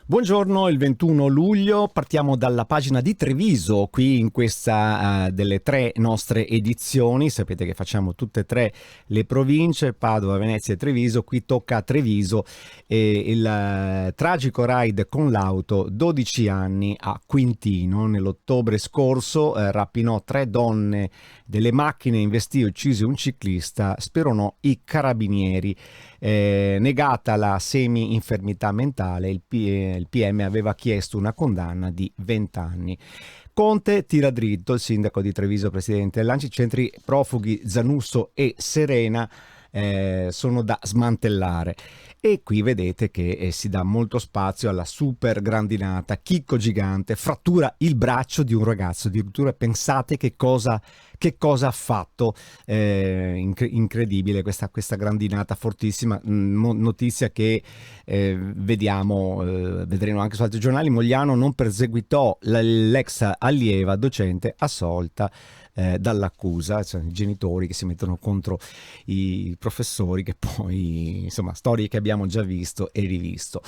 Buongiorno, il 21 luglio partiamo dalla pagina di Treviso, qui in questa delle tre nostre edizioni. Sapete che facciamo tutte e tre le province, Padova, Venezia e Treviso. Qui tocca a Treviso il tragico raid con l'auto, 12 anni a Quintino. Nell'ottobre scorso rapinò 3 donne delle macchine, investì e uccise un ciclista, speronò i carabinieri. Negata la semi-infermità mentale, il PM aveva chiesto una condanna di 20 anni. Conte tira dritto, il sindaco di Treviso, presidente dell'ANCI, centri profughi Zanusso e Serena sono da smantellare. E qui vedete che si dà molto spazio alla super grandinata. Chicco Gigante frattura il braccio di un ragazzo, addirittura pensate che cosa ha fatto. Incredibile questa grandinata fortissima. Notizia che vedremo anche su altri giornali. Mogliano non perseguitò l'ex allieva docente assolta dall'accusa, cioè i genitori che si mettono contro i professori, che poi insomma storie che abbiamo già visto e rivisto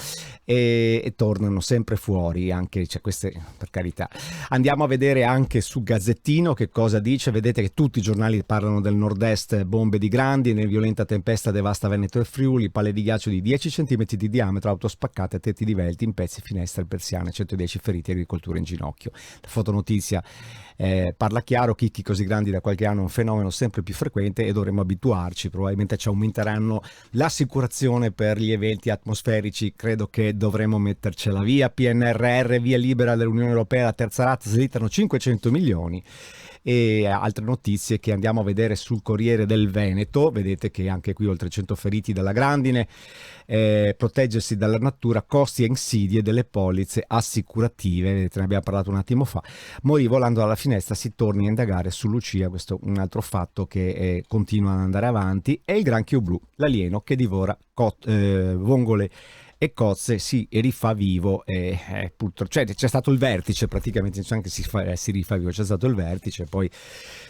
e tornano sempre fuori anche, cioè, queste, per carità. Andiamo a vedere anche su Gazzettino che cosa dice. Vedete che tutti i giornali parlano del nord-est, bombe di grandine, violenta tempesta devasta Veneto e Friuli, palle di ghiaccio di 10 cm di diametro, auto spaccate, tetti divelti in pezzi, finestre persiane, 110 feriti, agricoltura in ginocchio. La fotonotizia parla chiaro. Chicchi così grandi da qualche anno è un fenomeno sempre più frequente e dovremmo abituarci. Probabilmente ci aumenteranno l'assicurazione per gli eventi atmosferici, credo che dovremmo mettercela via. PNRR, via libera dell'Unione Europea, la terza rata, slittano 500 milioni. E altre notizie che andiamo a vedere sul Corriere del Veneto. Vedete che anche qui oltre 100 feriti dalla grandine. Proteggersi dalla natura, costi e insidie delle polizze assicurative. Vedete, ne abbiamo parlato un attimo fa. Morì volando dalla finestra, si torni a indagare su Lucia. Questo è un altro fatto che continua ad andare avanti. E il granchio blu, l'alieno che divora vongole e cozze, si rifà vivo. Purtroppo, cioè, c'è stato il vertice, praticamente non che si rifà vivo, c'è stato il vertice, poi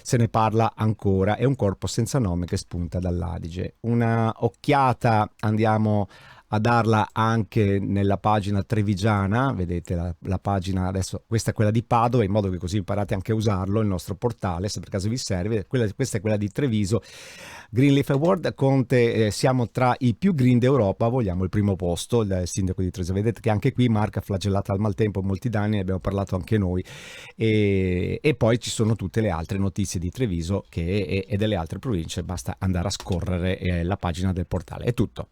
se ne parla ancora. È un corpo senza nome che spunta dall'Adige. Una occhiata andiamo a darla anche nella pagina trevigiana. Vedete la pagina adesso, questa è quella di Padova, in modo che così imparate anche a usarlo, il nostro portale, se per caso vi serve. Questa è quella di Treviso. Greenleaf Award, Conte, siamo tra i più green d'Europa, vogliamo il primo posto, il sindaco di Treviso. Vedete che anche qui Marca flagellata al maltempo molti danni, ne abbiamo parlato anche noi. E poi ci sono tutte le altre notizie di Treviso e delle altre province, basta andare a scorrere la pagina del portale. È tutto.